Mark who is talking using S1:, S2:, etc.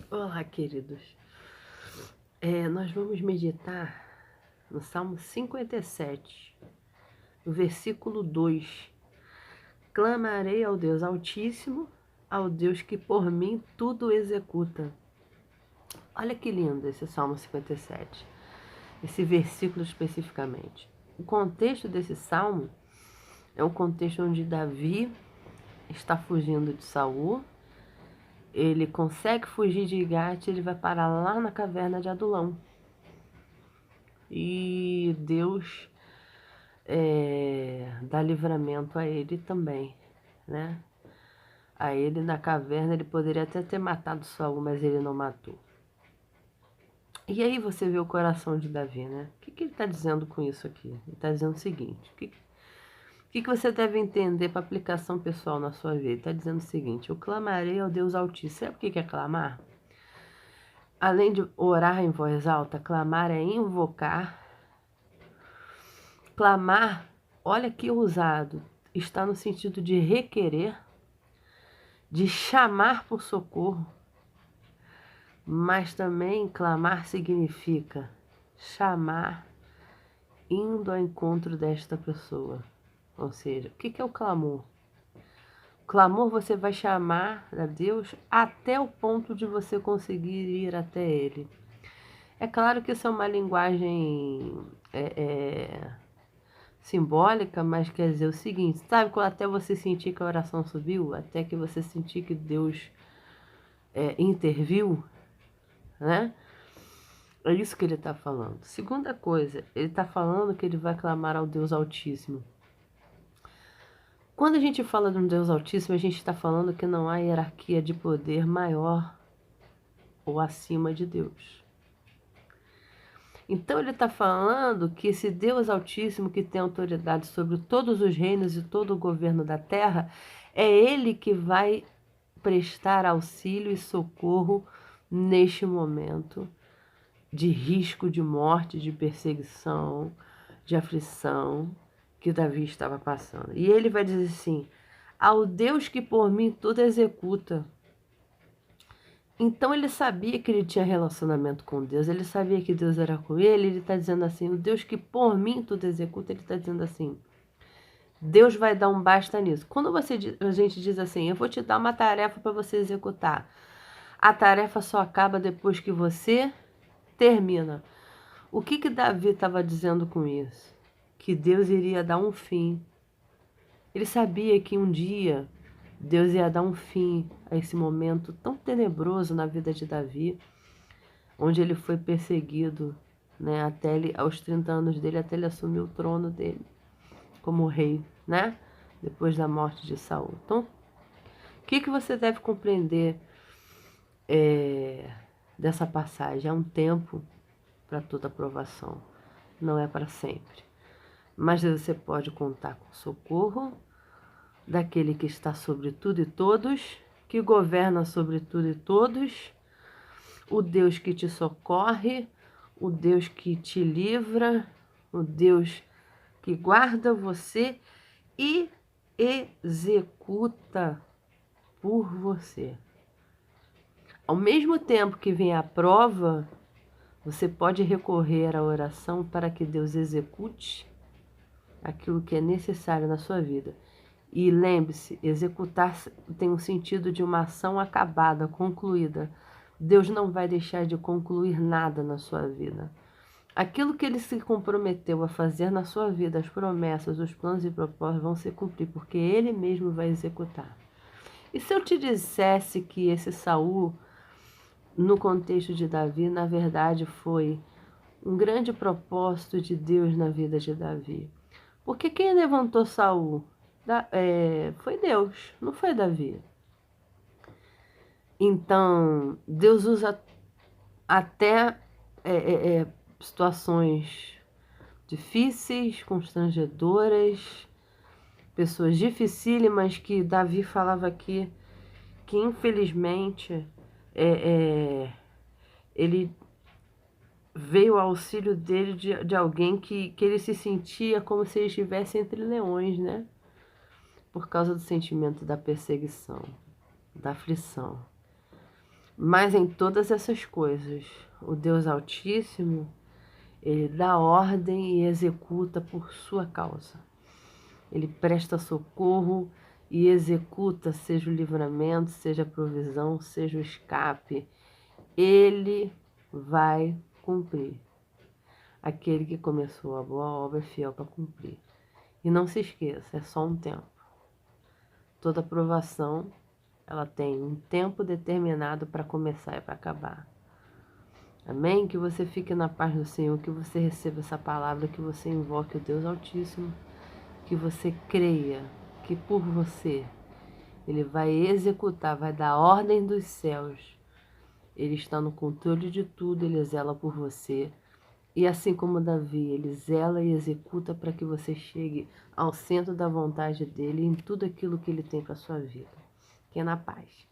S1: Olá, queridos. Nós vamos meditar no Salmo 57, no versículo 2. Clamarei ao Deus Altíssimo, ao Deus que por mim tudo executa. Olha que lindo esse Salmo 57, esse versículo especificamente. O contexto desse salmo é um contexto onde Davi está fugindo de Saul. Ele consegue fugir de Gate, ele vai parar lá na caverna de Adulão. E Deus dá livramento a ele também, né? A ele na caverna, ele poderia até ter matado Saul, mas ele não matou. E aí você vê o coração de Davi, né? O que ele está dizendo com isso aqui? Ele está dizendo o seguinte: o que você deve entender para aplicação pessoal na sua vida? Ele está dizendo o seguinte: eu clamarei ao Deus Altíssimo. Sabe o que é clamar? Além de orar em voz alta, clamar é invocar. Clamar, olha que ousado, está no sentido de requerer, de chamar por socorro, mas também clamar significa chamar indo ao encontro desta pessoa. Ou seja, o que é o clamor? O clamor você vai chamar a Deus até o ponto de você conseguir ir até Ele. É claro que isso é uma linguagem simbólica, mas quer dizer o seguinte, sabe quando até você sentir que a oração subiu, até que você sentir que Deus interviu, né? É isso que ele está falando. Segunda coisa, ele está falando que ele vai clamar ao Deus Altíssimo. Quando a gente fala de um Deus Altíssimo, a gente está falando que não há hierarquia de poder maior ou acima de Deus. Então ele está falando que esse Deus Altíssimo que tem autoridade sobre todos os reinos e todo o governo da terra, é ele que vai prestar auxílio e socorro neste momento de risco de morte, de perseguição, de aflição que Davi estava passando. E ele vai dizer assim: ao Deus que por mim tudo executa. Então ele sabia que ele tinha relacionamento com Deus, ele sabia que Deus era com ele está dizendo assim, o Deus que por mim tudo executa, ele está dizendo assim, Deus vai dar um basta nisso. Quando a gente diz assim, eu vou te dar uma tarefa para você executar, a tarefa só acaba depois que você termina. O que Davi estava dizendo com isso? Que Deus iria dar um fim. Ele sabia que um dia Deus ia dar um fim a esse momento tão tenebroso na vida de Davi, onde ele foi perseguido, né, aos 30 anos dele, até ele assumir o trono dele como rei, né, depois da morte de Saul. Então, o que você deve compreender dessa passagem? É um tempo para toda aprovação, não é para sempre. Mas você pode contar com o socorro daquele que está sobre tudo e todos, que governa sobre tudo e todos, o Deus que te socorre, o Deus que te livra, o Deus que guarda você e executa por você. Ao mesmo tempo que vem a prova, você pode recorrer à oração para que Deus execute aquilo que é necessário na sua vida. E lembre-se, executar tem um sentido de uma ação acabada, concluída. Deus não vai deixar de concluir nada na sua vida. Aquilo que ele se comprometeu a fazer na sua vida, as promessas, os planos e propósitos vão se cumprir, porque ele mesmo vai executar. E se eu te dissesse que esse Saul, no contexto de Davi, na verdade foi um grande propósito de Deus na vida de Davi? Porque quem levantou Saul foi Deus, não foi Davi. Então, Deus usa até situações difíceis, constrangedoras, pessoas dificílimas que Davi falava aqui, que infelizmente ele veio ao auxílio dele de alguém que ele se sentia como se ele estivesse entre leões, né? Por causa do sentimento da perseguição, da aflição. Mas em todas essas coisas, o Deus Altíssimo, ele dá ordem e executa por sua causa. Ele presta socorro e executa, seja o livramento, seja a provisão, seja o escape. Ele vai cumprir. Aquele que começou a boa obra é fiel para cumprir. E não se esqueça, é só um tempo. Toda aprovação, ela tem um tempo determinado para começar e para acabar. Amém? Que você fique na paz do Senhor, que você receba essa palavra, que você invoque o Deus Altíssimo, que você creia que por você Ele vai executar, vai dar ordem dos céus. Ele está no controle de tudo, Ele zela por você. E assim como Davi, Ele zela e executa para que você chegue ao centro da vontade dele em tudo aquilo que Ele tem para a sua vida. Que é na paz.